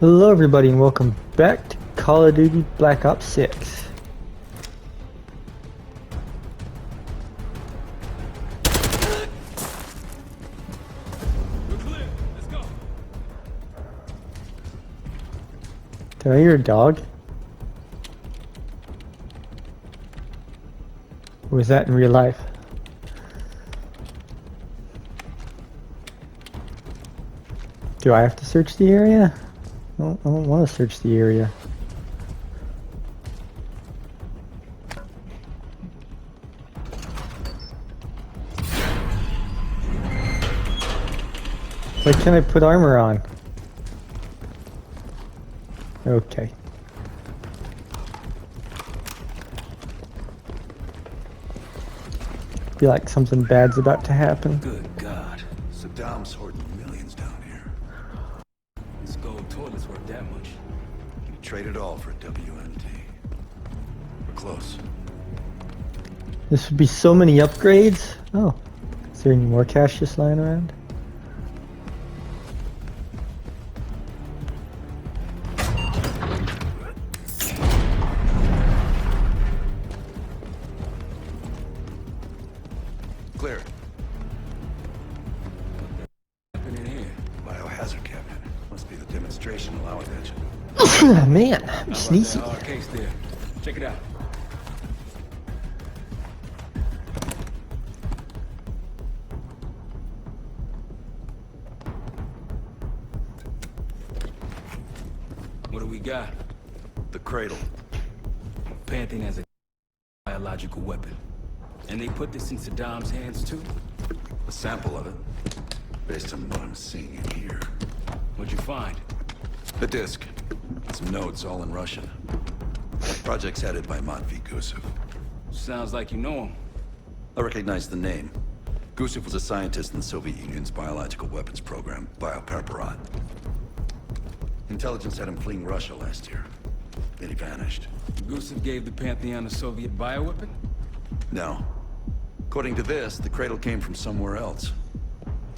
Hello everybody and welcome back to Call of Duty Black Ops 6. We're clear. Let's go. Did I hear a dog? Or was that in real life? Do I have to search the area? I don't want to search the area. Why can't I put armor on? Okay. Feel like something bad's about to happen. Good God. Saddam's hoarding millions down here. This gold toilet's worth that much. You trade it all for a WMD. We're close. This would be so many upgrades. Oh, is there any more cash just lying around? Clear. What's happening here? Biohazard cabinet. Must be the demonstration allowance engine. Man, I'm sneezy. Our case there. Check it out. What do we got? The cradle. Pantheon has a biological weapon. And they put this in Saddam's hands too? A sample of it. Based on what I'm seeing in here. What'd you find? A disc. Some notes, all in Russian. Project's headed by Matvey Gusev. Sounds like you know him. I recognize the name. Gusev was a scientist in the Soviet Union's biological weapons program, Biopreparat. Intelligence had him fleeing Russia last year. Then he vanished. Gusev gave the Pantheon a Soviet bioweapon? No. According to this, the cradle came from somewhere else.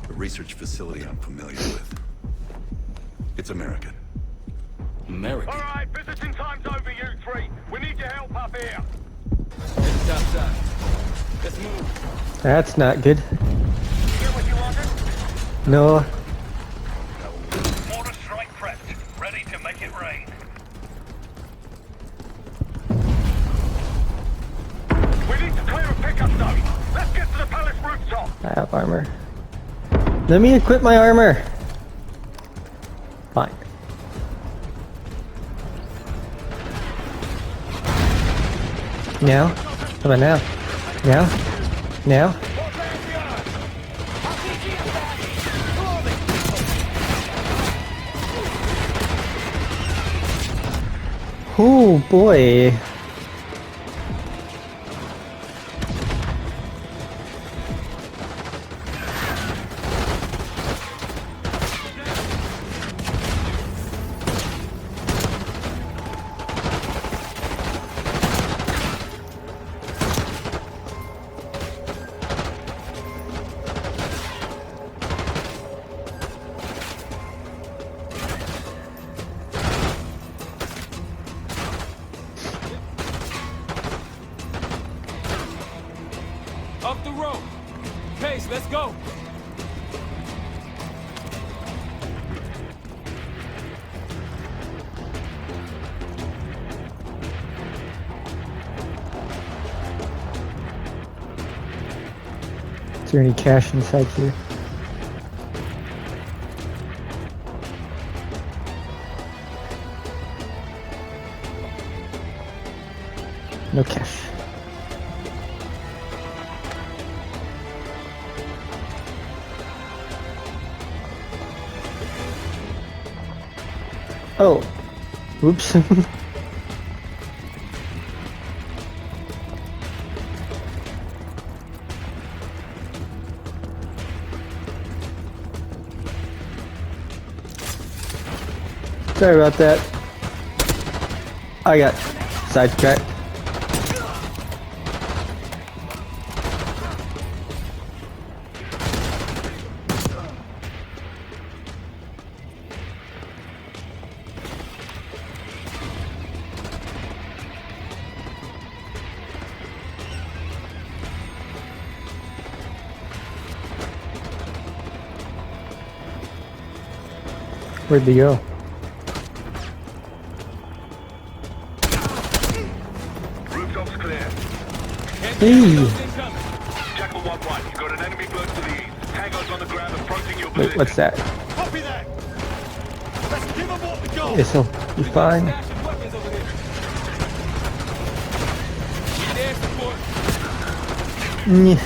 A research facility I'm familiar with. It's American. American? All right, visiting time's over, you three. We need your help up here. Head to top side. Let's move. That's not good. Get what you wanted? No. Mortar strike prepped. Ready to make it rain. We need to clear a pickup zone. Let's get to the palace rooftop. I have armor. Let me equip my armor. Fine. Now? Come on now. Now? Now? Oh boy. Up the road. Pace, let's go. Is there any cash inside here? No cash. Oh. Oops. Sorry about that. I got sidetracked. Where'd they go? Rooftops clear. Hey! Jackal 1-1, you've got an enemy bird to the east. Tango's on the ground approaching your Wait, position. what's that? Copy that! Let's give them what we got! This'll be fine. Yeah.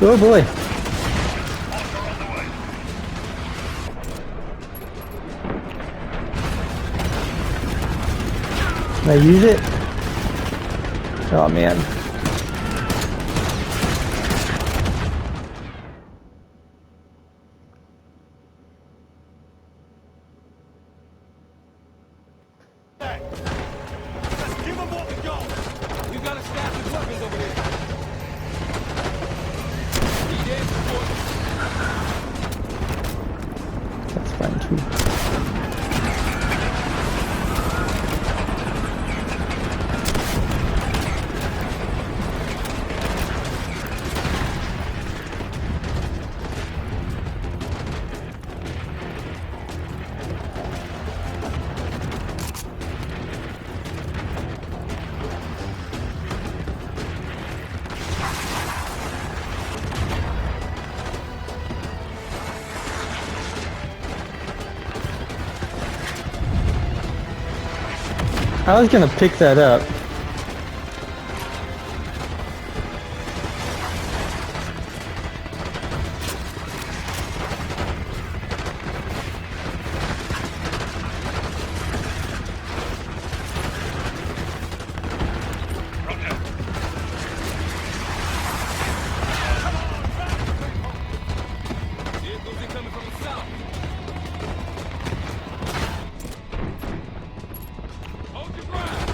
Oh boy. Can I use it? Oh man. Let's give them what we got! We got a stash of weapons over there. Need air support. That's fine too. I was gonna pick that up. Vehicles are coming from the south. Hold your ground.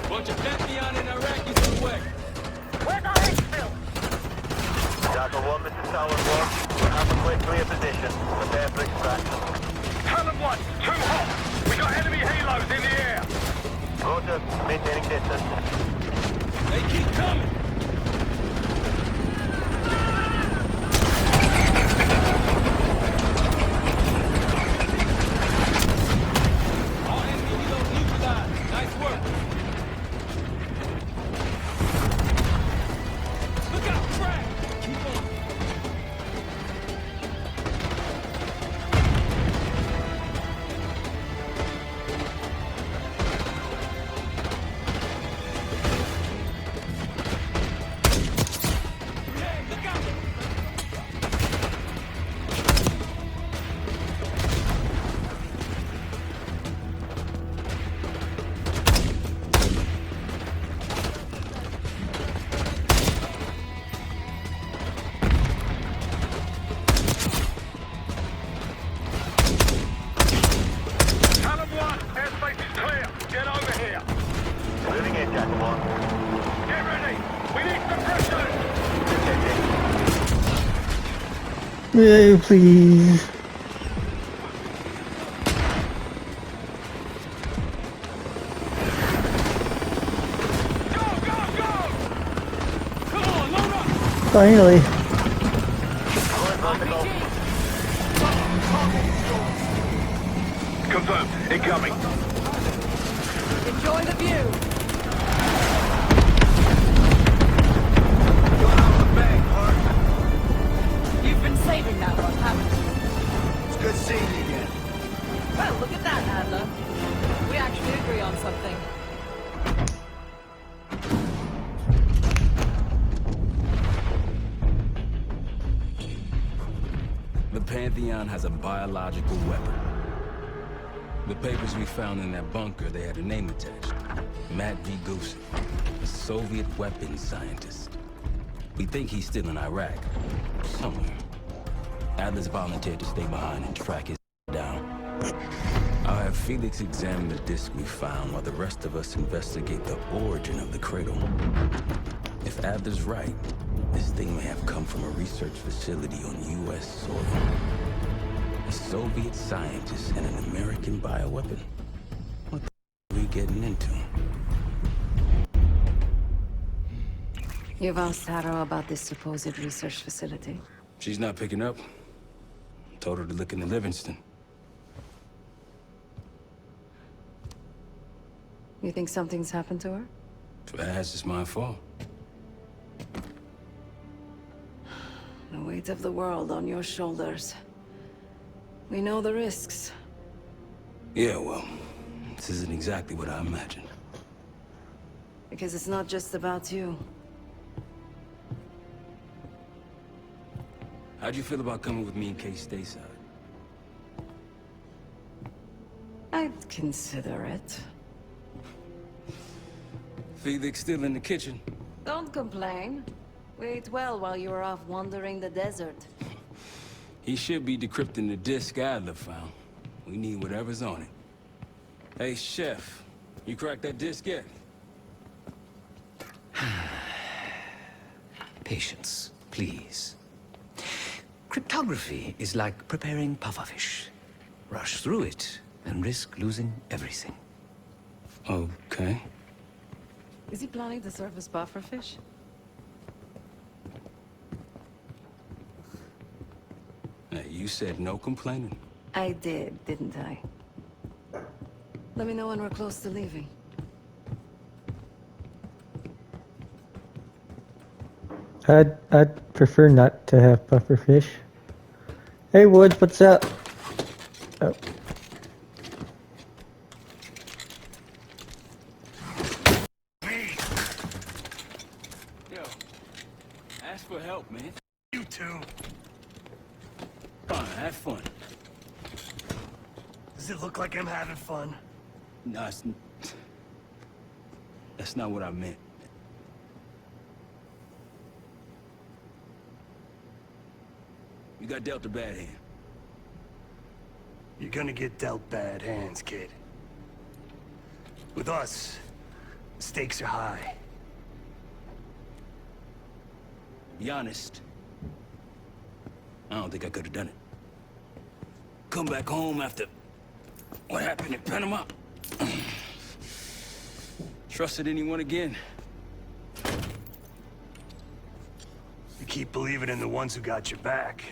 Bunch of Pantheon and Iraqis on the way. Where's our exfil? Jackal 1, this is Talon 1. We're halfway to your position. Prepare for extraction. Talon 1, too hot! We got enemy halos in the air! Roger, maintaining distance. They keep coming. All enemy helos neutralized. Nice work. Look out, Frank! Keep on. Hey, look out! Talon 1, airspace is clear! Get over here! Moving in, Jackal 1. Get ready! We need suppression! Yeah, please. Go, go, go! Come on, load up! Finally. Going vertical. Confirmed. Incoming. Enjoy the view. You've been saving that one, haven't you? It's good seeing you again. Well, look at that, Adler. We actually agree on something. The Pantheon has a biological weapon. The papers we found in that bunker, they had a name attached. Matt V. Goosen, a Soviet weapons scientist. We think he's still in Iraq, somewhere. Adler's volunteered to stay behind and track his down. I'll have Felix examine the disc we found while the rest of us investigate the origin of the cradle. If Adler's right, this thing may have come from a research facility on U.S. soil. A Soviet scientist and an American bioweapon. What the are we getting into? You've asked Harrow about this supposed research facility. She's not picking up. Told her to look into Livingston. You think something's happened to her? If it has, it's my fault. The weight of the world on your shoulders. We know the risks. Yeah, well, this isn't exactly what I imagined. Because it's not just about you. How'd you feel about coming with me in case stateside? I'd consider it. Felix still in the kitchen. Don't complain. We ate well while you were off wandering the desert. He should be decrypting the disc Adler found. We need whatever's on it. Hey, Chef, you cracked that disc yet? Patience, please. Cryptography is like preparing pufferfish. Rush through it and risk losing everything. Okay. Is he planning to serve us pufferfish? Hey, you said no complaining. I did, didn't I? Let me know when we're close to leaving. I'd prefer not to have pufferfish. Hey Woods, what's up? Oh. Yo, ask for help, man. You too. Fine, have fun. Does it look like I'm having fun? No, that's not what I meant. You got dealt a bad hand. You're gonna get dealt bad hands, kid. With us, the stakes are high. Be honest, I don't think I could have done it. Come back home after what happened in Panama. Trusted anyone again? You keep believing in the ones who got your back.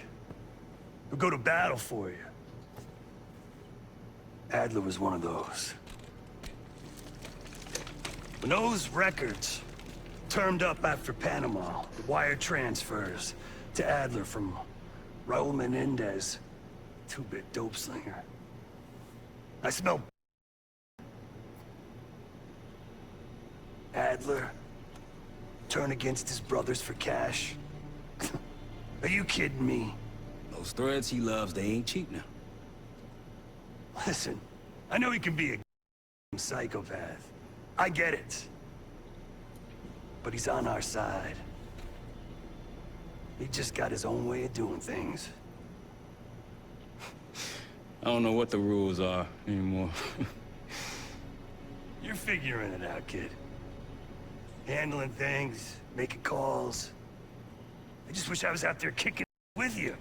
Who go to battle for you. Adler was one of those. When those records turned up after Panama, the wire transfers to Adler from Raul Menendez, two-bit dope slinger. I smell Adler turn against his brothers for cash. Are you kidding me? Those threads he loves, they ain't cheap now. Listen, I know he can be a psychopath. I get it. But he's on our side. He just got his own way of doing things. I don't know what the rules are anymore. You're figuring it out, kid. Handling things, making calls. I just wish I was out there kicking with you.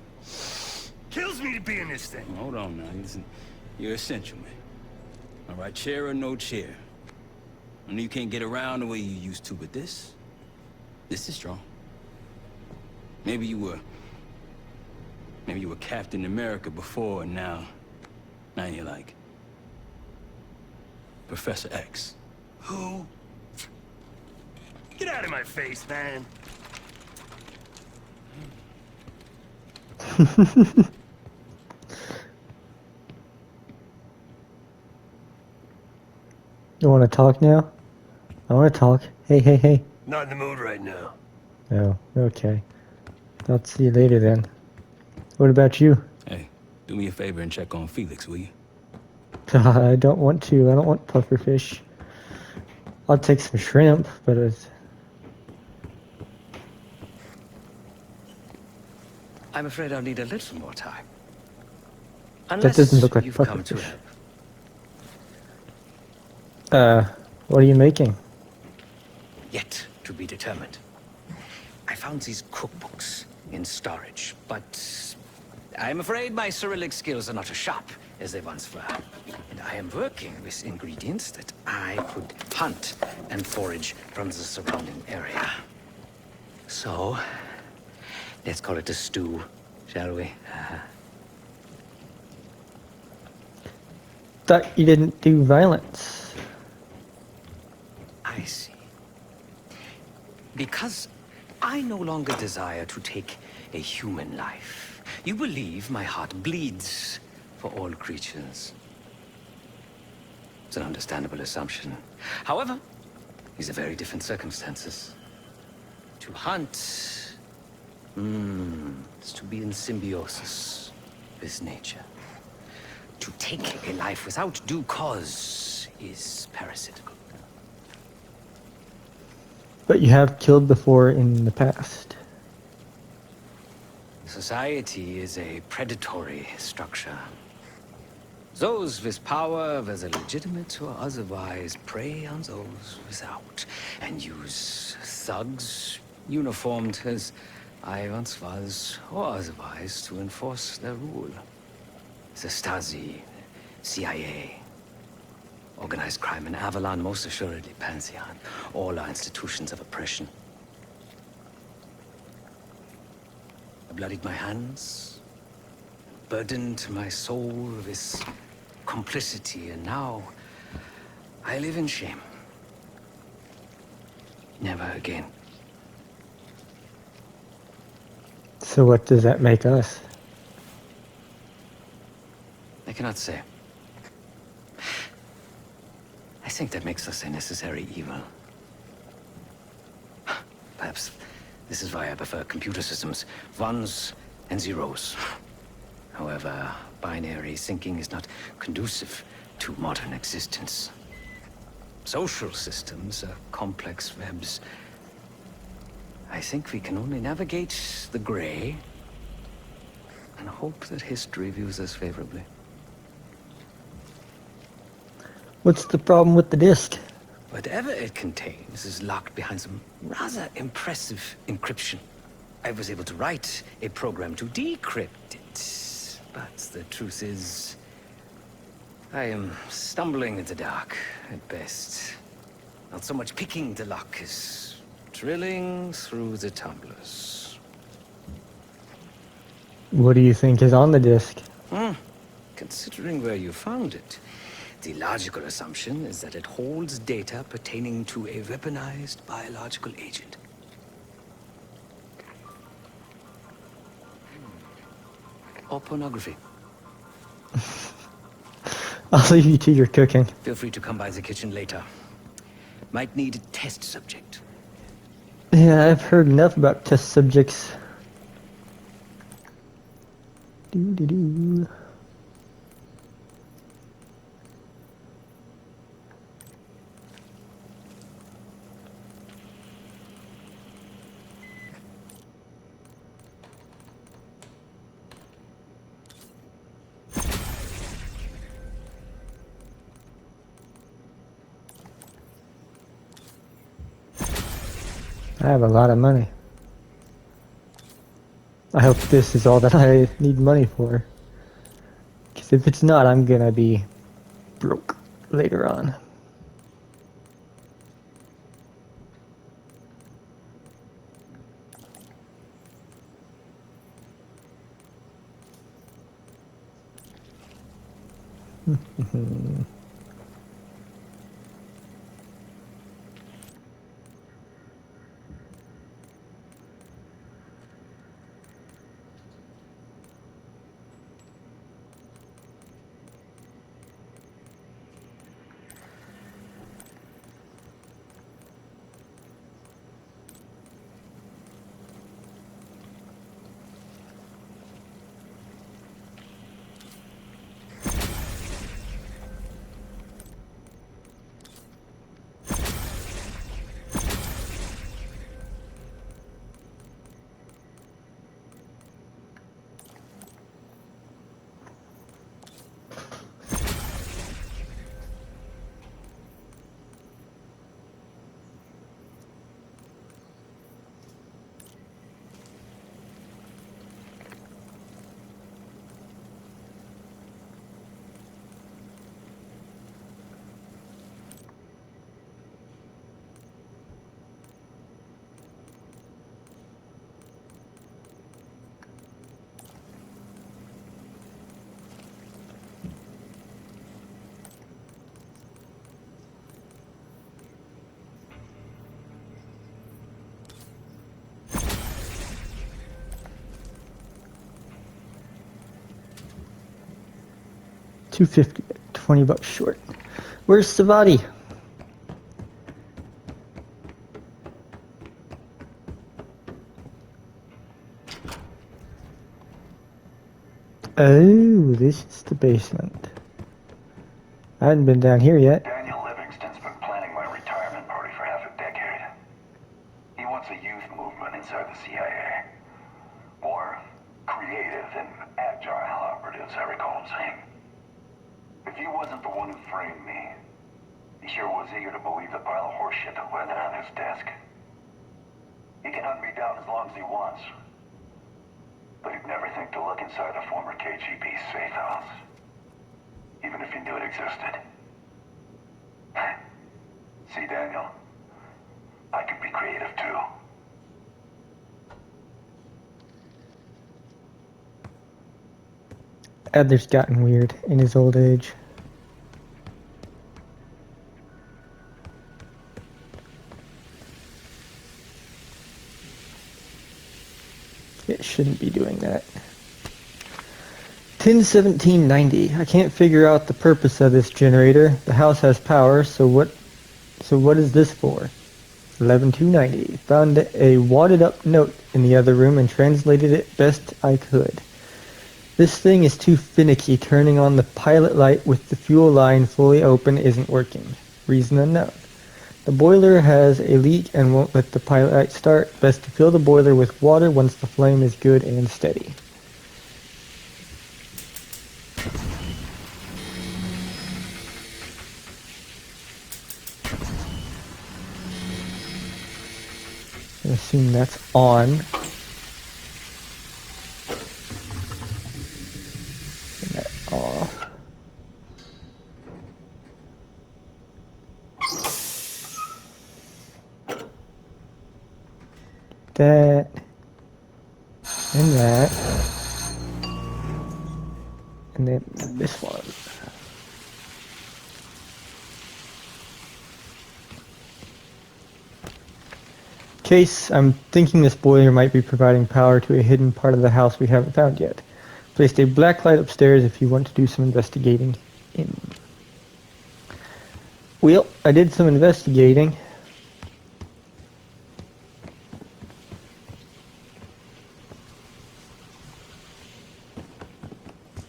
Kills me to be in this thing. Hold on now. Listen, you're essential, man. All right, chair or no chair. I know you can't get around the way you used to, but this is strong. Maybe you were Captain America before, and now you're like Professor X. Who? Get out of my face, man. You want to talk now? I want to talk. Hey, hey, hey. Not in the mood right now. Oh, okay. I'll see you later then. What about you? Hey, do me a favor and check on Felix, will you? I don't want to. I don't want pufferfish. I'll take some shrimp, but it's... I'm afraid I'll need a little more time. That doesn't look like You've come to pufferfish. help. What are you making? Yet to be determined. I found these cookbooks in storage, but I'm afraid my Cyrillic skills are not as sharp as they once were. And I am working with ingredients that I could hunt and forage from the surrounding area. So, let's call it a stew, shall we? Thought you didn't do violence. I see. Because I no longer desire to take a human life, you believe my heart bleeds for all creatures. It's an understandable assumption. However, these are very different circumstances. To hunt, is to be in symbiosis with nature. To take a life without due cause is parasitical. But you have killed before in the past. Society is a predatory structure. Those with power, whether legitimate or otherwise, prey on those without, and use thugs, uniformed as I once was, or otherwise, to enforce their rule. The Stasi, CIA, organized crime in Avalon, most assuredly Pantheon, all are institutions of oppression. I bloodied my hands, burdened my soul with complicity, and now I live in shame. Never again. So what does that make us? I cannot say. I think that makes us a necessary evil. Perhaps this is why I prefer computer systems. Ones and zeros. However, binary thinking is not conducive to modern existence. Social systems are complex webs. I think we can only navigate the gray and hope that history views us favorably. What's the problem with the disc? Whatever it contains is locked behind some rather impressive encryption. I was able to write a program to decrypt it, but the truth is, I am stumbling in the dark at best. Not so much picking the lock as drilling through the tumblers. What do you think is on the disc? Considering where you found it, the logical assumption is that it holds data pertaining to a weaponized biological agent. Or pornography. I'll leave you to your cooking. Feel free to come by the kitchen later. Might need a test subject. Yeah, I've heard enough about test subjects. Doo-doo-doo. I have a lot of money. I hope this is all that I need money for. Because if it's not, I'm gonna be broke later on. $250, $20 short. Where's Savati? Oh, this is the basement. I hadn't been down here yet. Daniel Livingston's been planning my retirement party for half a decade. He wants a youth movement inside the CIA. More creative and agile operatives, I recall him saying. If he wasn't the one who framed me, he sure was eager to believe the pile of horseshit that landed on his desk. He can hunt me down as long as he wants. But he'd never think to look inside a former KGB safe house. Even if he knew it existed. See, Daniel, I could be creative too. Adler's gotten weird in his old age. It shouldn't be doing that. 101790. I can't figure out the purpose of this generator. The house has power, so what is this for? 11290. Found a wadded up note in the other room and translated it best I could. This thing is too finicky. Turning on the pilot light with the fuel line fully open isn't working. Reason unknown. The boiler has a leak and won't let the pilot light start. Best to fill the boiler with water once the flame is good and steady. I assume that's on. And that off. That and that, and then this one. Case, I'm thinking this boiler might be providing power to a hidden part of the house we haven't found yet. Placed a black light upstairs if you want to do some investigating in. Well, I did some investigating.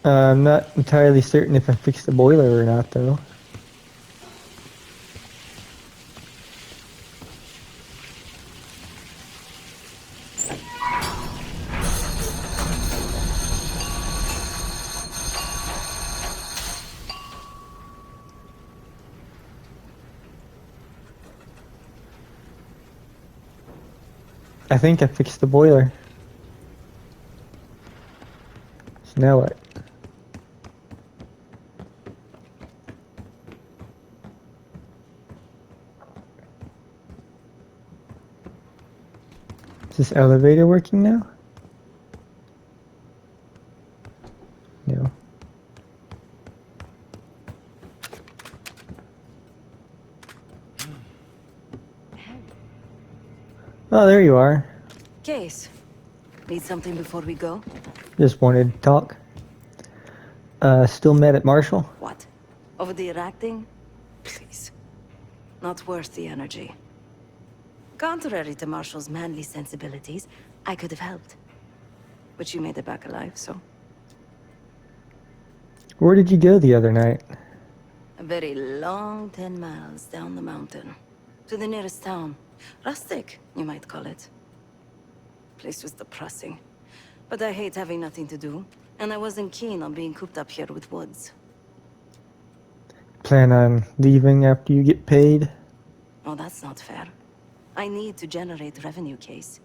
I'm not entirely certain if I fixed the boiler or not, though. I think I fixed the boiler. So now what? Is this elevator working now? No. Oh, there you are. Case. Need something before we go? Just wanted to talk. Still mad at Marshall? What? Over the Iraq thing? Please. Not worth the energy. Contrary to Marshall's manly sensibilities, I could have helped. But you made it back alive, so... Where did you go the other night? A very long 10 miles down the mountain. To the nearest town. Rustic, you might call it. Place was depressing. But I hate having nothing to do. And I wasn't keen on being cooped up here with Woods. Plan on leaving after you get paid? Oh, that's not fair. I need to generate revenue, Case.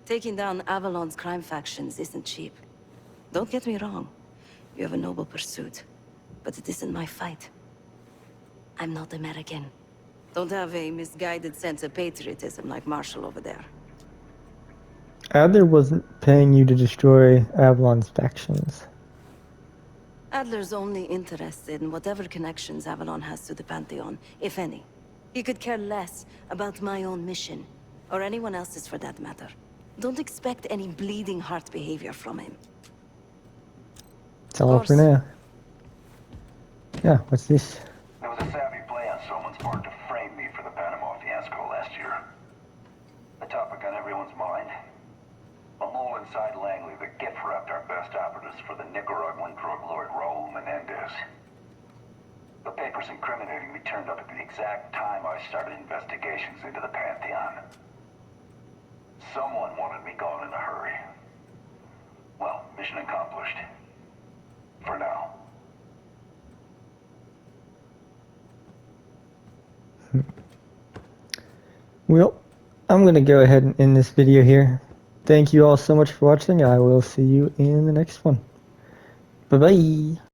Taking down Avalon's crime factions isn't cheap. Don't get me wrong. You have a noble pursuit. But it isn't my fight. I'm not American. Don't have a misguided sense of patriotism like Marshall over there. Adler wasn't paying you to destroy Avalon's factions. Adler's only interested in whatever connections Avalon has to the Pantheon, if any. He could care less about my own mission, or anyone else's for that matter. Don't expect any bleeding heart behavior from him. That's all for now. Yeah, what's this? There was a savvy play on someone's part to frame me for the Panama fiasco last year. A topic on everyone's mind. A mole inside Langley that gift-wrapped our best operatives for the Nicaraguan drug lord Raul Menendez. The papers incriminating me turned up at the exact time I started investigations into the Pantheon. Someone wanted me gone in a hurry. Well, mission accomplished. For now. Well, I'm going to go ahead and end this video here. Thank you all so much for watching. I will see you in the next one. Bye-bye.